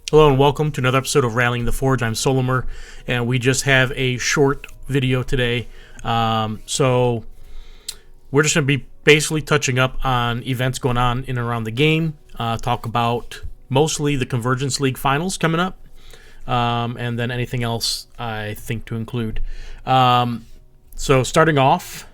Hello and welcome to another episode of Rallying the Forge. I'm Solymr, and we just have a short video today. So we're just going to be basically touching up on events going on in and around the game, talk about mostly the Convergence League Finals coming up, and then anything else I think to include. So starting off,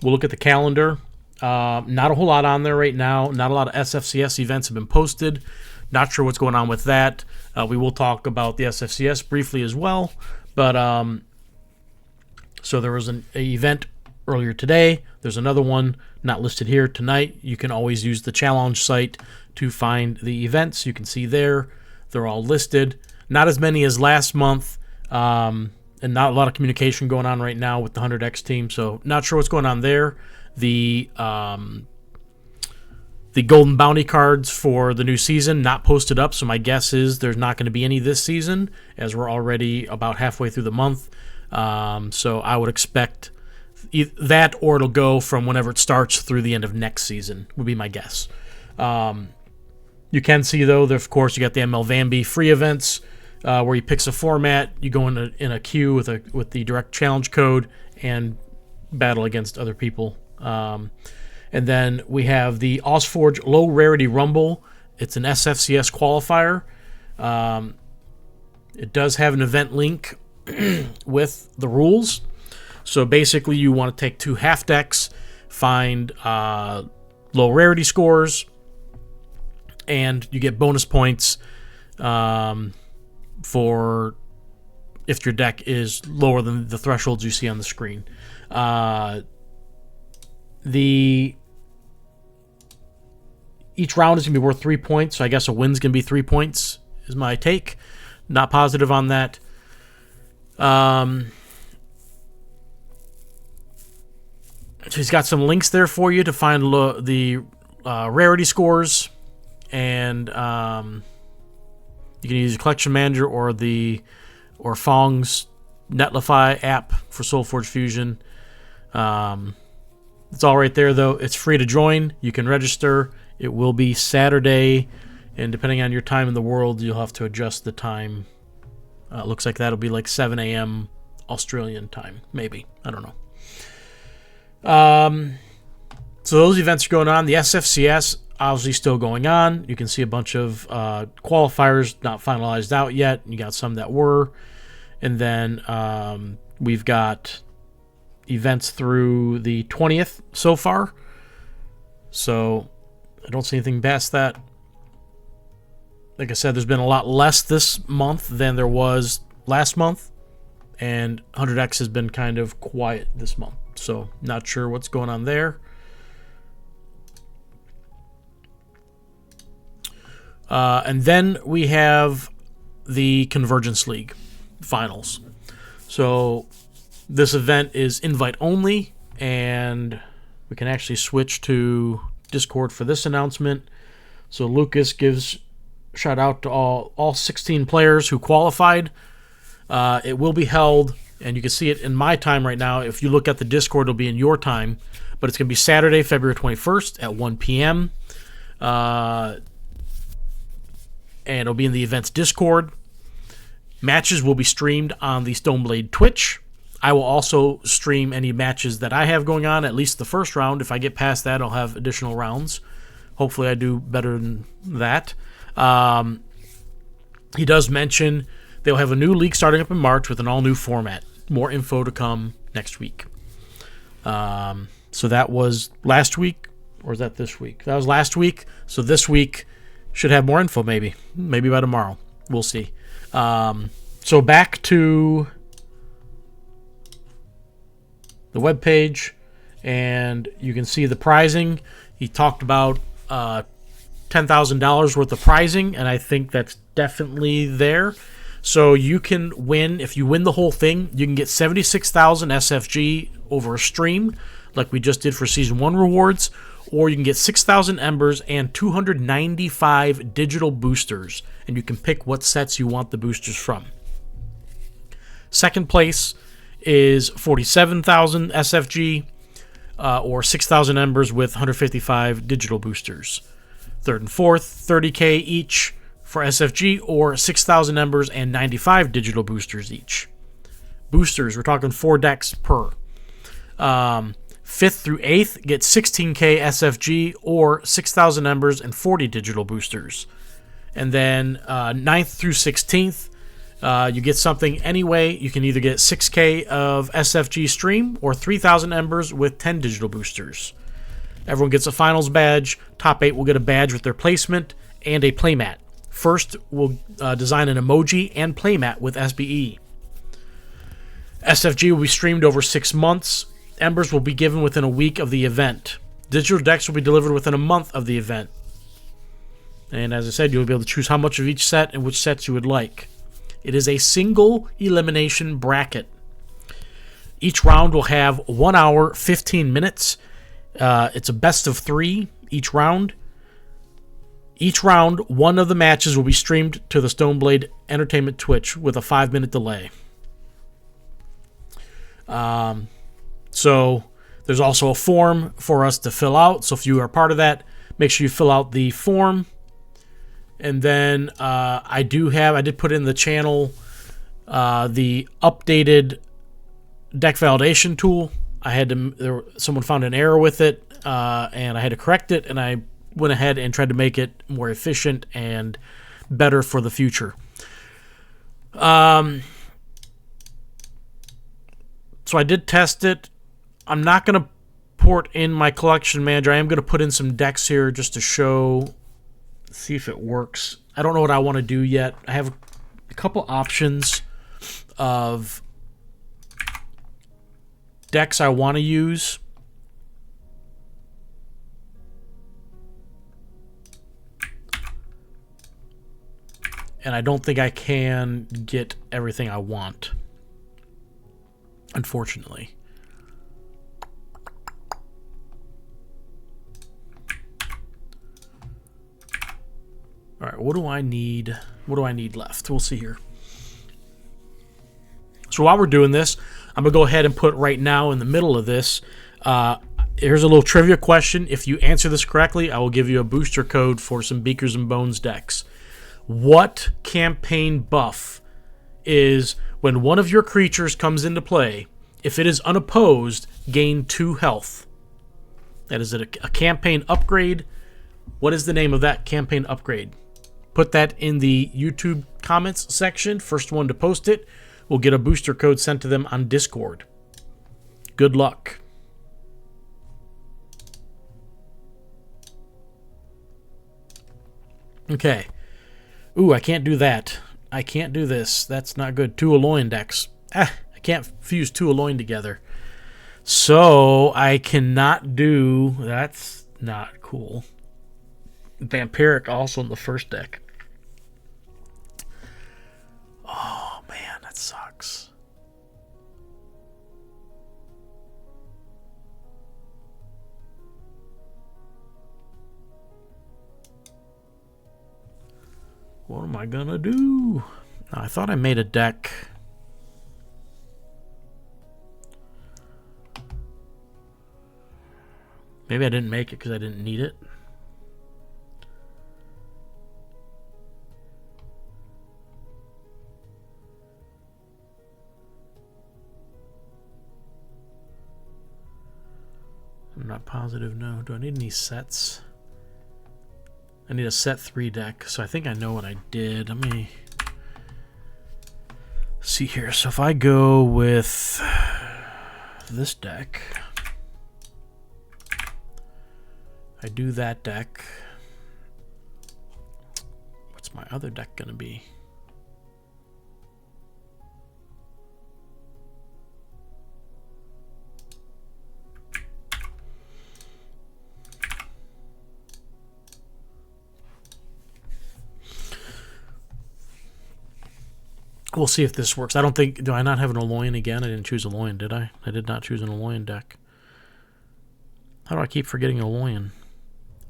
we'll look at the calendar. Not a whole lot on there right now. Not a lot of SFCS events have been posted. Not sure what's going on with that. We will talk about the SFCS briefly as well. But so there was an event earlier today. There's another one not listed here tonight. You can always use the challenge site to find the events. You can see there. They're all listed. Not as many as last month. And not a lot of communication going on right now with the 100X team. So not sure what's going on there. The golden bounty cards for the new season not posted up, so my guess is there's not going to be any this season, as we're already about halfway through the month. So I would expect that, or it'll go from whenever it starts through the end of next season, would be my guess. You can see, though, that of course you got the ML Vanby free events, where you pick a format, you go in a queue with the direct challenge code and battle against other people. And then we have the SolForge Low Rarity Rumble. It's an SFCS qualifier. It does have an event link with the rules. So basically you want to take 2 half decks, find low rarity scores, and you get bonus points for if your deck is lower than the thresholds you see on the screen. Each round is going to be worth 3 points, so I guess a win's going to be 3 points, is my take. Not positive on that. So he's got some links there for you to find the rarity scores, and you can use the Collection Manager or Fong's Netlify app for SolForge Fusion. It's all right there, though. It's free to join. You can register. It will be Saturday, and depending on your time in the world, you'll have to adjust the time. It looks like that'll be like 7 a.m. Australian time, maybe. I don't know. So those events are going on. The SFCS, obviously still going on. You can see a bunch of qualifiers not finalized out yet. You got some that were. And then we've got events through the 20th so far. So I don't see anything past that. Like I said, there's been a lot less this month than there was last month, and 100X has been kind of quiet this month, so not sure what's going on there. And then we have the Convergence League Finals. So this event is invite only, and we can actually switch to Discord for this announcement. So Lucas gives shout out to all 16 players who qualified. It will be held, and you can see it in my time right now. If you look at the Discord, it'll be in your time, but it's going to be Saturday, February 21st at 1 p.m. And it'll be in the events Discord. Matches will be streamed on the Stoneblade Twitch. I will also stream any matches that I have going on, at least the first round. If I get past that, I'll have additional rounds. Hopefully I do better than that. He does mention they'll have a new league starting up in March with an all-new format. More info to come next week. So that was last week, or is that this week? That was last week. So this week should have more info, maybe. Maybe by tomorrow. We'll see. So back to the web page, and you can see the pricing. He talked about $10,000 worth of pricing, and I think that's definitely there. So you can win, if you win the whole thing, you can get 76,000 SFG over a stream, like we just did for Season 1 rewards, or you can get 6,000 Embers and 295 digital boosters, and you can pick what sets you want the boosters from. Second place is 47,000 SFG, or 6,000 Embers with 155 digital boosters. Third and fourth, 30K each for SFG, or 6,000 embers and 95 digital boosters each. Boosters, we're talking 4 decks per. 5th through 8th get 16K SFG or 6,000 embers and 40 digital boosters. And then 9th through 16th, you get something anyway. You can either get 6K of SFG stream or 3,000 embers with 10 digital boosters. Everyone gets a finals badge. Top 8 will get a badge with their placement and a playmat. First, we'll design an emoji and playmat with SBE. SFG will be streamed over 6 months. Embers will be given within a week of the event. Digital decks will be delivered within a month of the event. And as I said, you'll be able to choose how much of each set and which sets you would like. It is a single elimination bracket. Each round will have 1 hour, 15 minutes. It's a best of 3 each round. Each round, one of the matches will be streamed to the Stoneblade Entertainment Twitch with a 5-minute delay. So there's also a form for us to fill out. So if you are part of that, make sure you fill out the form. And then I did put in the channel the updated deck validation tool. Someone found an error with it, and I had to correct it, and I went ahead and tried to make it more efficient and better for the future. So I did test it. I'm not going to port in my collection manager. I am going to put in some decks here just to see if it works. I don't know what I want to do yet. I have a couple options of decks I want to use. And I don't think I can get everything I want, unfortunately. All right, what do I need? What do I need left? We'll see here. So while we're doing this, I'm going to go ahead and put right now in the middle of this, here's a little trivia question. If you answer this correctly, I will give you a booster code for some Beakers and Bones decks. What campaign buff is when one of your creatures comes into play, if it is unopposed, gain 2 health? That is a campaign upgrade. What is the name of that campaign upgrade? Put that in the YouTube comments section. First one to post it will get a booster code sent to them on Discord. Good luck. Okay. Ooh, I can't do that. I can't do this. That's not good. 2 Alolan decks. I can't fuse 2 Alolan together. So I cannot do... That's not cool. Vampiric also in the first deck. Oh, man, that sucks. What am I gonna do? I thought I made a deck. Maybe I didn't make it because I didn't need it. I'm not positive, no. Do I need any sets? I need a set 3 deck, so I think I know what I did. Let me see here. So if I go with this deck, I do that deck. What's my other deck gonna be? We'll see if this works. I don't think... Do I not have an Alolan again? I didn't choose Alolan, did I? I did not choose an Alolan deck. How do I keep forgetting Alolan?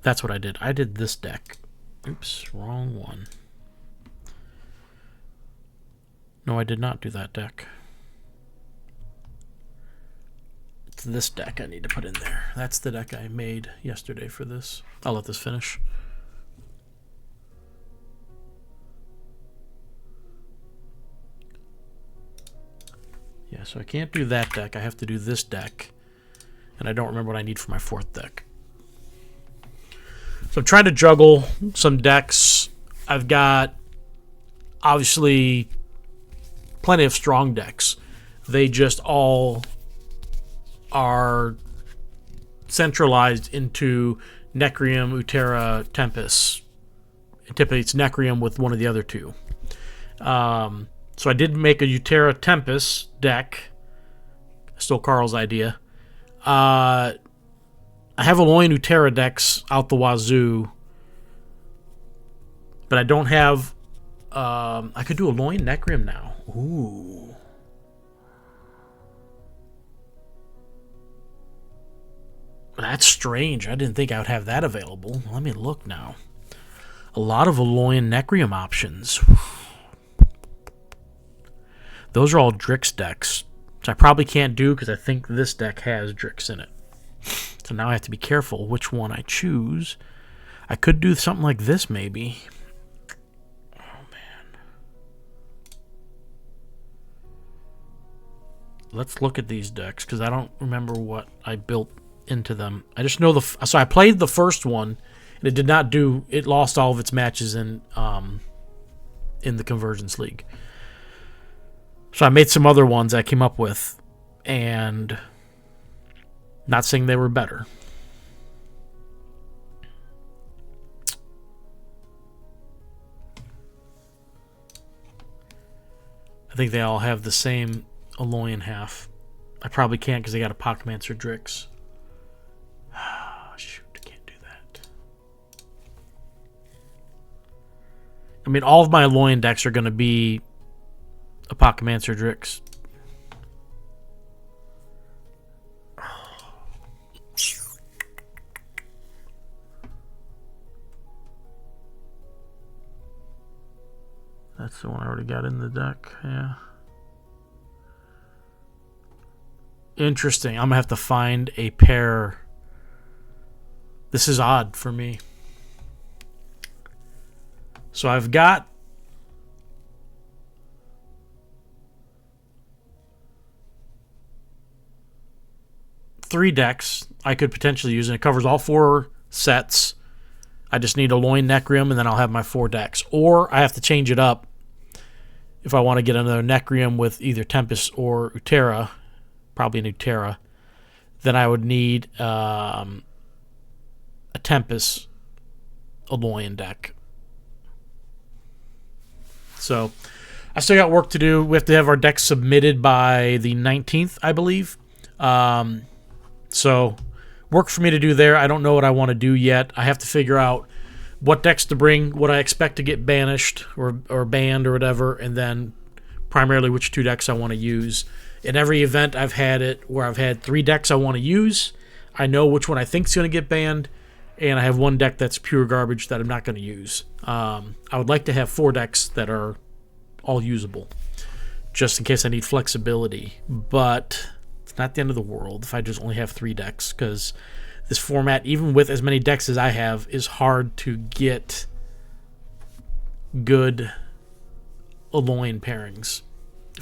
That's what I did. I did this deck. Oops, wrong one. No, I did not do that deck. It's this deck I need to put in there. That's the deck I made yesterday for this. I'll let this finish. Yeah, so I can't do that deck. I have to do this deck. And I don't remember what I need for my 4th deck. So I'm trying to juggle some decks. I've got, obviously, plenty of strong decks. They just all are centralized into Necrium, Utera, Tempest. Typically, it's Necrium with one of the other two. So I did make a Utera Tempest deck. Still Carl's idea. I have Alolan Utera decks out the wazoo, but I don't have. I could do Alolan Necrium now. Ooh. That's strange. I didn't think I would have that available. Let me look now. A lot of Alolan Necrium options. Those are all Drix decks, which I probably can't do because I think this deck has Drix in it. So now I have to be careful which one I choose. I could do something like this, maybe. Oh, man. Let's look at these decks because I don't remember what I built into them. I just know so I played the first one, and it did not do. It lost all of its matches in the Convergence League. So I made some other ones I came up with, and not saying they were better. I think they all have the same Alolan half. I probably can't because they got a Pockmancer Drix. Shoot, I can't do that. I mean, all of my Alolan decks are going to be a Pockmancer Drix. That's the one I already got in the deck, yeah. Interesting. I'm going to have to find a pair. This is odd for me. So I've got three decks I could potentially use, and it covers all 4 sets. I just need a Alolan Necrium, and then I'll have my 4 decks. Or I have to change it up if I want to get another Necrium with either Tempest or Utera, probably an Utera. Then I would need a Tempest Alolan deck. So I still got work to do. We have to have our decks submitted by the 19th, I believe. So work for me to do there. I don't know what I want to do yet. I have to figure out what decks to bring, what I expect to get banished or banned or whatever, and then primarily which 2 decks I want to use. In every event I've had it where I've had 3 decks I want to use. I know which one I think is going to get banned, and I have 1 deck that's pure garbage that I'm not going to use. I would like to have 4 decks that are all usable, just in case I need flexibility. But it's not the end of the world if I just only have 3 decks, because this format, even with as many decks as I have, is hard to get good Alolan pairings.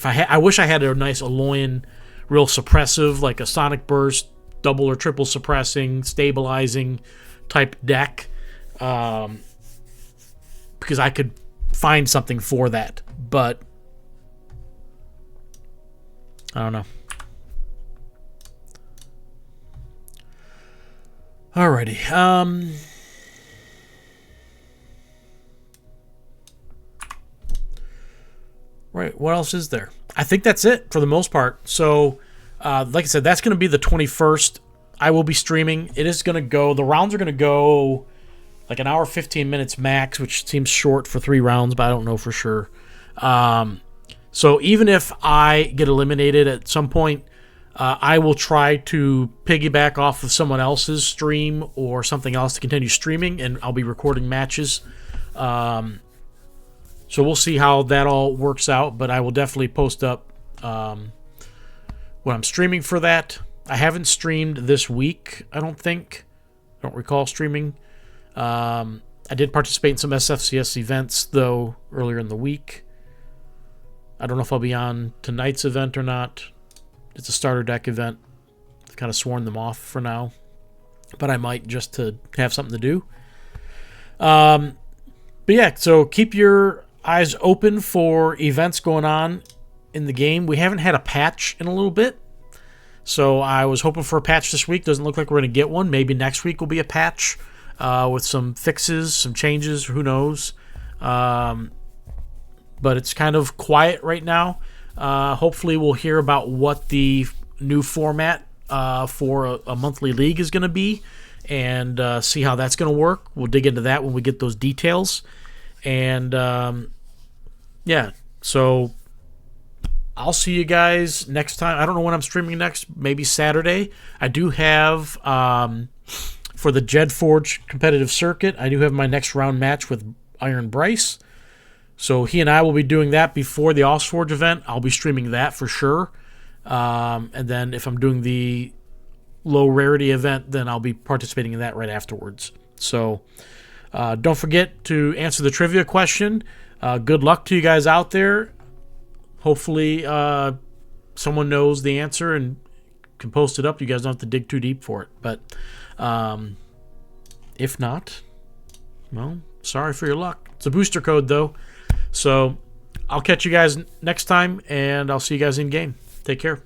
I wish I had a nice Alolan, real suppressive, like a Sonic Burst, double or triple suppressing, stabilizing type deck, because I could find something for that. But I don't know. Alrighty. Right, what else is there? I think that's it for the most part. So, like I said, that's going to be the 21st. I will be streaming. It is going to go, the rounds are going to go like an hour, 15 minutes max, which seems short for 3 rounds, but I don't know for sure. So even if I get eliminated at some point, I will try to piggyback off of someone else's stream or something else to continue streaming, and I'll be recording matches. So we'll see how that all works out, but I will definitely post up when I'm streaming for that. I haven't streamed this week, I don't think. I don't recall streaming. I did participate in some SFCS events, though, earlier in the week. I don't know if I'll be on tonight's event or not. it's a starter deck event. I've kind of sworn them off for now, but I might just to have something to do. But yeah, so keep your eyes open for events going on in the game. We haven't had a patch in a little bit, so I was hoping for a patch this week. Doesn't look like we're going to get one. Maybe next week will be a patch with some fixes, some changes, who knows. But it's kind of quiet right now. Hopefully we'll hear about what the new format for a monthly league is going to be, and see how that's going to work. We'll dig into that when we get those details. And yeah, so I'll see you guys next time. I don't know when I'm streaming next, maybe Saturday. I do have, for the SolForge competitive circuit, I do have my next round match with Iron Bryce. So he and I will be doing that before the SolForge event. I'll be streaming that for sure. And then if I'm doing the low rarity event, then I'll be participating in that right afterwards. So don't forget to answer the trivia question. Good luck to you guys out there. Hopefully someone knows the answer and can post it up. You guys don't have to dig too deep for it. But if not, well, sorry for your luck. It's a booster code, though. So I'll catch you guys next time, and I'll see you guys in game. Take care.